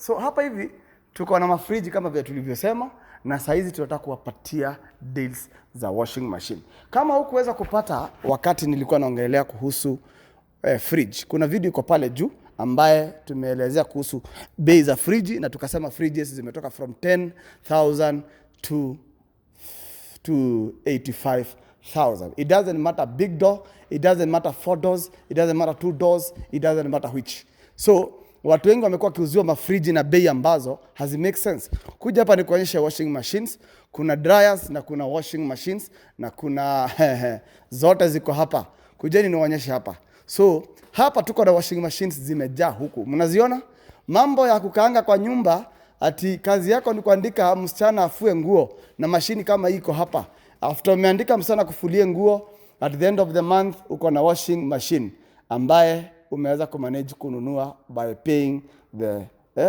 So hapa hivi tuko na mafriji kama vile tulivyosema, na saizi tunataka kuwapatia deals za washing machine. Kama hukuweza kupata wakati nilikuwa naongelea kuhusu fridge, kuna video iko pale juu ambaye tumeelezea kuhusu bei za friji, na tukasema fridges zimetoka from 10,000 to 85,000. It doesn't matter big door, it doesn't matter 4 doors, it doesn't matter 2 doors, it doesn't matter which. So watu wengi wamekuwa kiuziwa mafriji na bei ambazo hazi make sense. Kuja hapa ni kuonyesha washing machines, kuna dryers na kuna washing machines na kuna zote ziko hapa. Kujeni niwaonyeshe hapa. So hapa tuko na washing machines zimejaa huku. Mnaziona? Mambo ya kukaanga kwa nyumba ati kazi yako ni kuandika msichana afue nguo na mashini kama iko hapa. After umeandika msichana kufulie nguo, at the end of the month uko na washing machine ambaye umeweza kumanage kununua by paying the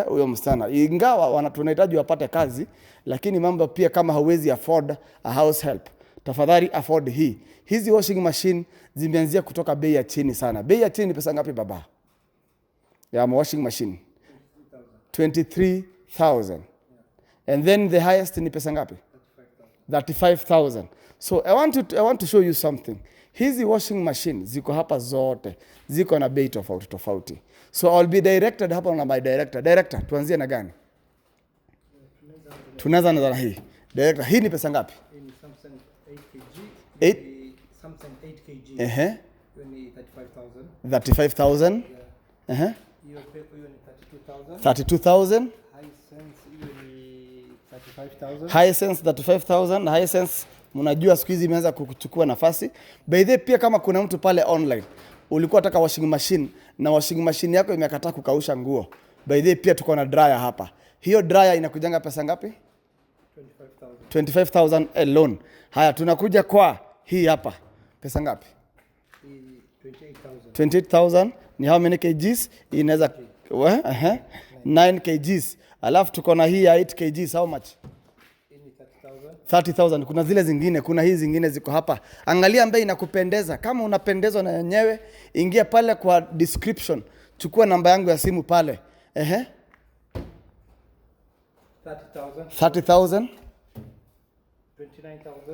huyo msichana. Ingawa tunahitaji wapate kazi, lakini mambo pia kama hauwezi afford a house help, tafadhali afford hii. Hizi washing machine zimeanzia kutoka bei ya chini sana. Bei ya chini pesa ngapi baba? Ya washing machine 23,000. And then the highest ni pesa ngapi? 35,000. So I want to show you something. Hizi washing machine ziko hapa zote, ziko na bei tofauti tofauti. So I'll be directed hapa na my director. Director, tuanzie na gani? Tunaanza na hii. Director, hii ni pesa ngapi? Hii ni Samsung 8kg. 8 Samsung 8kg. Hiyo ni 35,000. 35,000. Hiyo ni 32,000. 32,000. Hisense hiyo ni 35,000. Hisense 35,000. Hisense mnajua siku hizi imeanza kuchukua nafasi. By the way, pia kama kuna mtu pale online ulikuwa unataka washing machine na washing machine yako imekataa kukausha nguo, by the way, pia tuko na dryer hapa. Hiyo dryer inakujanga pesa ngapi? 25,000 alone. Haya, tunakuja kwa hii hapa. Pesa ngapi? 28,000. Ni how many kgs? Inaweza 9 kgs. Alafu tuko na hii ya 8 kgs. How much? 30,000. Kuna zile zingine, kuna hizi zingine ziko hapa. Angalia ambaye inakupendeza. Kama unapendezwa na yenyewe, ingia pale kwa description. Chukua namba yangu ya simu pale. 30,000.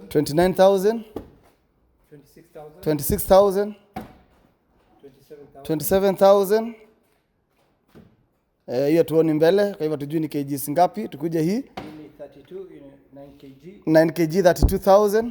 29,000. 26,000. 27,000. Hiyo tuoni mbele, kwa hivyo tujui ni kgs ngapi. Tukuje hii. 9 kg 32,000.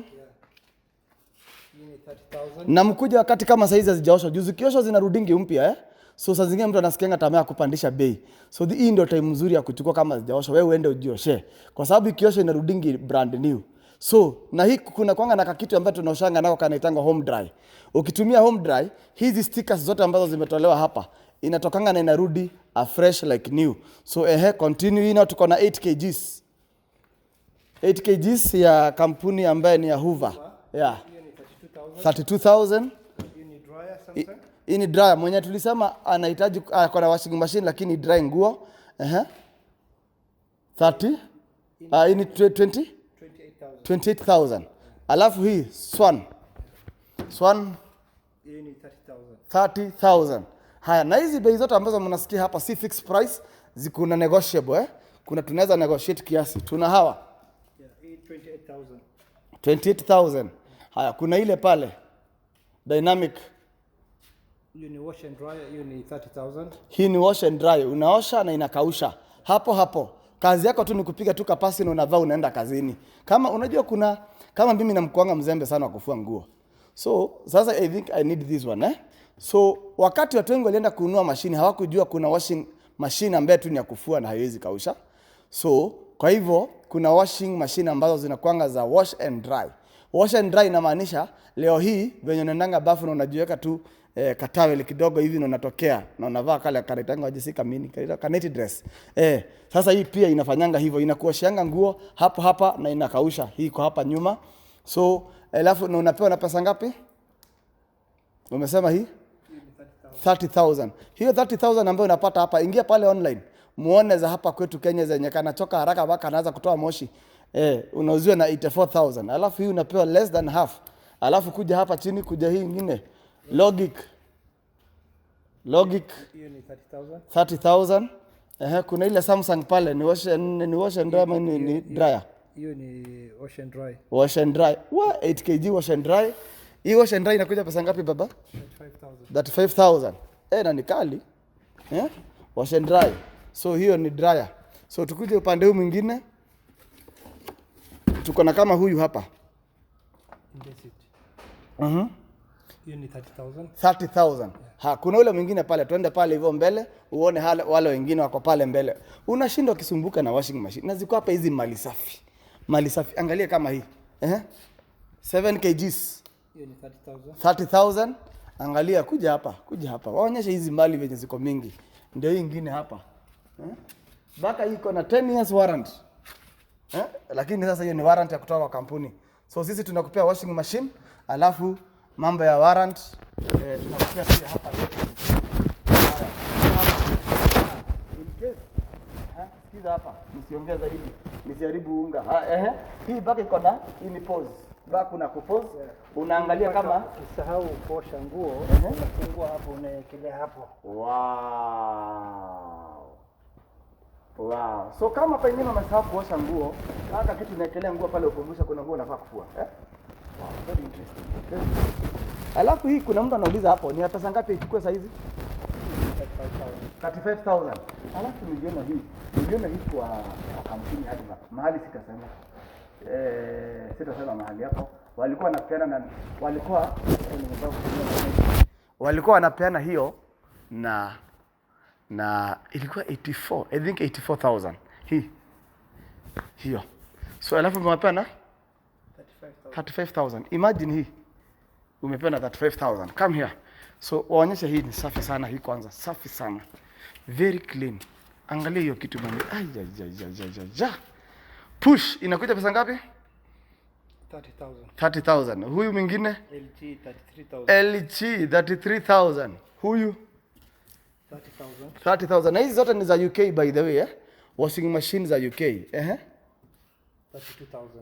Na mkuja wakati kama saizi hazijaoshwa. Juzi kiosho zinarudingi mpya So saa zingine mtu anasikianga tamaa kupandisha bei. So hii ndio time nzuri ya kuchukua kama hazijaoshwa. Wewe uende ujioshe. Kwa sababu kiosho inarudingi brand new. So na hii kuna kwanga na kitu ambacho tunaoshanga nako kanaitangwa home dry. Ukitumia home dry, hizi stickers zote ambazo zimetolewa hapa inatokanga na inarudi a fresh like new. So continue now, tuko na 8 kgs. 8 kgs ya kampuni ambaye ni ya Hoover. Yeah. 32,000. Hii ni dryer. Mwenye tulisema anahitaji kwa washing machine lakini dry nguo. 30. Hii ni 28,000. Alafu hii Swan hii ni 30,000. Haya, na hizi bei zote ambazo mnasikia hapa si fixed price, zikuna negotiable Kuna tunaweza negotiate kiasi. Tuna hawa 28,000. Haya, kuna ile pale Dynamic. Hiyo ni wash and dryer, hiyo ni 30,000. Hii ni wash and dry. Unaosha na inakausha. Hapo. Kazi yako tu ni kupiga tu kapasi na unavaa unaenda kazini. Kama unajua kama mimi namkuanga mzembe sana wa kufua nguo. So, sasa I think I need this one So, wakati watu wengi walienda kununua mashine, hawakujua kuna washing machine ambayo tu ni ya kufua na haiwezi kausha. So, kwa hivyo kuna washing machine ambazo zinakuanga za wash and dry. Wash and dry inamaanisha leo hii venye unaendanga bafu na unajiweka tu kataweli kidogo hivi na unatokea na unavaa kale karetanga wajisika mini kaneti dress. Sasa hii pia inafanyanga hivyo, inakuosheanga nguo hapa na inakausha. Hii iko hapa nyuma. So, alafu na unapewa na pesa ngapi? Umesema hii 30,000. Hiyo 30,000 ambayo unapata hapa, ingia pale online. Muone za hapa kwetu Kenya zenye kanachoka haraka mpaka anaanza kutoa moshi. Unauziwa na 84,000. Alafu hii unapewa less than half. Alafu kuja hapa chini, kuja hii nyingine. Logic. Hiyo ni 30,000. 30,000. Kuna ile Samsung pale ni wash and dry ama ni dryer. Hiyo ni wash and dry. Wash and dry. 8 kg wash and dry. Hii wash and dry inakuja pesa ngapi baba? 35,000. Na ni kali. Wash and dry. So hiyo ni dryer. So tukuje upande huu mwingine. Tuko na kama huyu hapa. Hiyo ni 30,000. 30,000. Kuna ule mwingine pale, twende pale hivyo mbele, uone wale wengine wako pale mbele. Unashindwa kisumbuka na washing machine. Na ziko hapa hizi mali safi. Mali safi. Angalia kama hii. 7 kgs. Hiyo ni 30,000. 30,000. Angalia kuja hapa. Waonyeshe hizi mali venye ziko mingi. Ndio hii nyingine hapa. Baka hii iko na 10 years warranty. Lakini sasa hiyo ni warranty ya kutoka kwa kampuni. So sisi tunakupea washing machine, alafu mambo ya warranty tunakupea pia hapa. Sikiza hapa, nisiongeza hivi, nisiharibu unga. Hii baka iko na hii ni pause. Baka kuna kupause, unaangalia kama usahau kuosha nguo, unafungua hapo unaekelea hapo. Wow. So kama pengine umesahau kuosha nguo, hata kitu unaekelea nguo pale ukumbusha kuna nguo unafaa kufua. Wow, very interesting. Alafu hii kuna mtu anauliza hapo, ni pesa ngapi ichukue saa hizi? 35,000. Alafu niliona hii kwa kampuni hadi mahali sitasema. Sitasema mahali hapo. Walikuwa wanapeana hiyo na ilikuwa 84, I think 84,000. Hiyo. So alafu umepeana 35,000. Imagine hii. Umepeana 35,000. Come here. So waonyesha hii ni safi sana hii kwanza. Safi sana. Very clean. Angalia hiyo kitu bwana. Push inakuja pesa ngapi? 30,000. Huyu mwingine? LG 33,000. LG 33,000. Huyu 30,000. 30,000. Na hizi zote ni za UK by the way, washing machine za UK.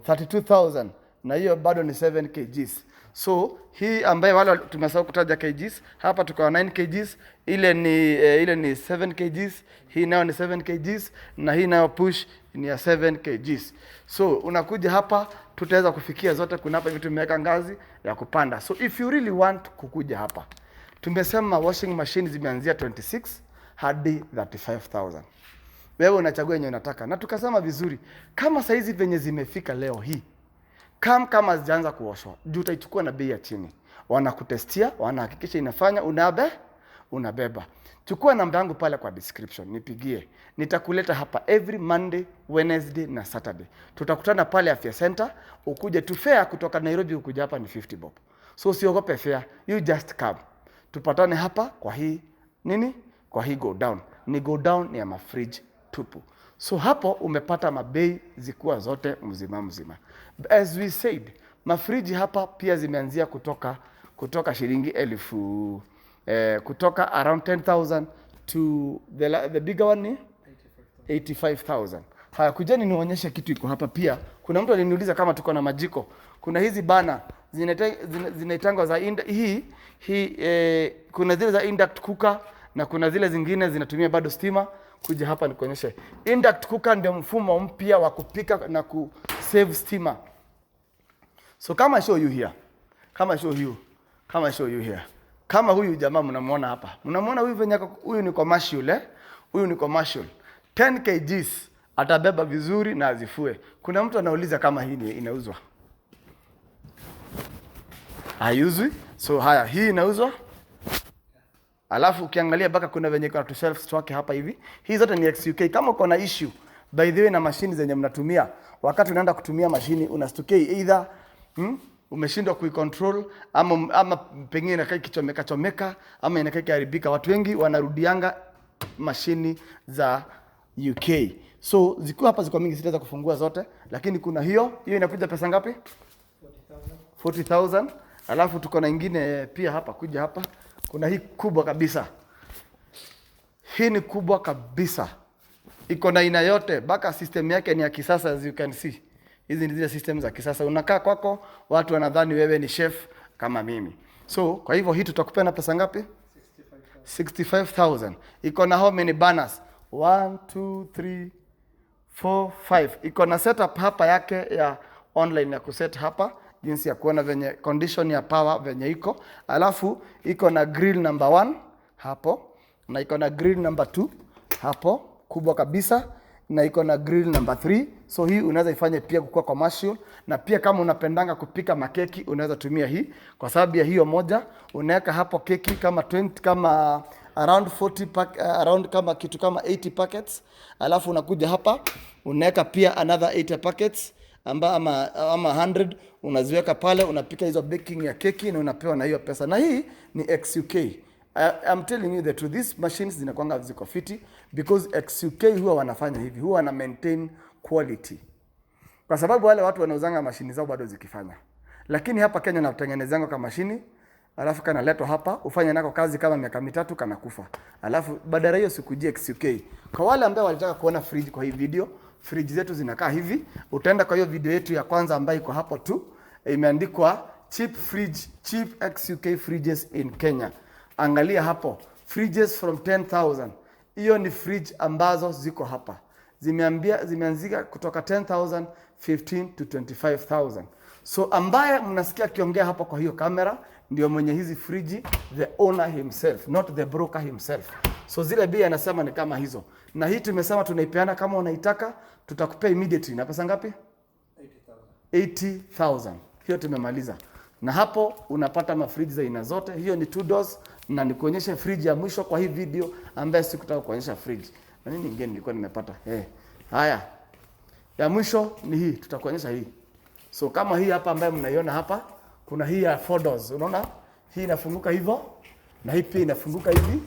32,000. Na hiyo bado ni 7 kgs. So hii ambaye wale tumesahau kutaja kgs, hapa tuko na 9 kgs, ile ni 7 kgs, hii nayo ni 7 kgs na hii nayo push ni ya 7 kgs. So unakuja hapa tutaweza kufikia zote, kuna hapa vitu tumeweka ngazi ya kupanda. So if you really want kukuja hapa, tumesema washing machine zimeanzia 26 hadi 35,000. Wewe unachagua yenye unataka. Na tukasema vizuri, kama saizi venye zimefika leo hii, kama hazijaanza kuoshwa, juu utaichukua na bei ya chini. Wanakutestia, wanahakikisha inafanya, unabeba. Chukua namba yangu pale kwa description, nipigie. Nitakuleta hapa every Monday, Wednesday na Saturday. Tutakutana pale Afya Center, ukuje tu fare kutoka Nairobi ukuja hapa ni 50 bob. So usiogope fare, you just come. Tupatane hapa kwa hii Kwa hii go down. Ni go down ni ya mafridge tupu. So hapo umepata mabei zikuwa zote mzima. As we said, mafriji hapa pia zimeanzia kutoka shilingi 1000, kutoka around 10,000 to the bigger one ni 85,000. Haya, kujeni nionyeshe kitu iko hapa pia. Kuna mtu aliniuliza kama tuko na majiko. Kuna hizi bana zinaitangwa za kuna zile za induct cooker na kuna zile zingine zinatumia bado stima. Kuja hapa nikuonyeshe. Induct cooker ndio mfumo mpya wa kupika na kusave stima. So kama I show you here. Kama huyu jamaa mnamuona hapa. Mnamuona huyu venye huyu ni commercial Huyu ni commercial. 10 kgs atabeba vizuri na azifue. Kuna mtu anauliza kama hii inauzwa. Hauzwi. So haya, hii inauzwa. Alafu ukiangalia baka kuna venye kuna shelf stock hapa hivi. Hii zote ni XUK. Kama uko na issue by the way na machine zenye mnatumia, wakati unaenda kutumia mashini unastukia either umeshindwa kuicontrol ama pengine inakaa kichomeka ama inakaa kiharibika. Watu wengi wanarudianga mashini za UK. So zikiwa hapa ziko mingi sitaweza kufungua zote, lakini kuna hiyo inakuja pesa ngapi? 40,000. Alafu tuko na nyingine pia hapa, kuja hapa. Kuna hii kubwa kabisa. Hii ni kubwa kabisa. Iko na aina yote, baka system yake ni ya kisasa as you can see. Hizi ni zile system za kisasa. Unakaa kwako, watu wanadhani wewe ni chef kama mimi. So, kwa hivyo hii tutakupea na pesa ngapi? 65,000. Iko na how many burners? 1 2 3 4 5. Iko na setup hapa yake ya online ya kuset hapa, jinsi ya kuona venye condition ya power venye iko. Alafu iko na grill number 1 hapo, na iko na grill number 2 hapo kubwa kabisa, na iko na grill number 3. So hii unaweza ifanye pia kukua commercial, na pia kama unapendanga kupika makeki unaweza tumia hii, kwa sababu ya hiyo moja unaweka hapo keki kama 20 kama around 40 pack, around kama kitu kama 80 packets. Alafu unakuja hapa unaweka pia another 80 packets ama 100, unaziweka pale, unapika hizo baking ya keki na unapewa na hiyo pesa. Na hii ni XUK. I'm telling you the truth, these machines zinakuanga ziko fiti because XUK huwa wanafanya hivi, huwa wana maintain quality, kwa sababu wale watu wanauzanga mashini zao bado zikifanya. Lakini hapa Kenya natengenezanga kwa mashini, alafu kanaletwa hapa, ufanye nako kazi kama miaka 3 kana kufa. Alafu badala hiyo sikujia XUK. Kwa wale ambao walitaka kuona fridge kwa hii video, fridge zetu zinakaa hivi. Utaenda kwa hiyo video yetu ya kwanza ambayo iko hapo tu, imeandikwa cheap fridge, cheap XUK fridges in Kenya. Angalia hapo, fridges from 10,000. Hiyo ni fridge ambazo ziko hapa. Zimeanzika kutoka 10,000, 15 to 25,000. So ambaye mnasikia kiongea hapa kwa hiyo kamera ndio mwenye hizi friji, the owner himself, not the broker himself. So zile bei anasema ni kama hizo. Na hii tumesema tunaipeana, kama unaitaka tutakupea immediately. Na pesa ngapi? 80,000. Hiyo tumemaliza. Na hapo unapata mafriji za aina zote. Hiyo ni 2 doors, na nikuonyesha friji ya mwisho kwa hii video ambaye sikutaka kuonyesha friji. Na nini ingine nilikuwa nimepata? Haya. Ya mwisho ni hii, tutakuonyesha hii. So kama hii hapa ambayo mnaiona hapa, kuna hii ya 4 doors. Unaona? Hii inafunguka hivyo, na hii pia inafunguka hivi.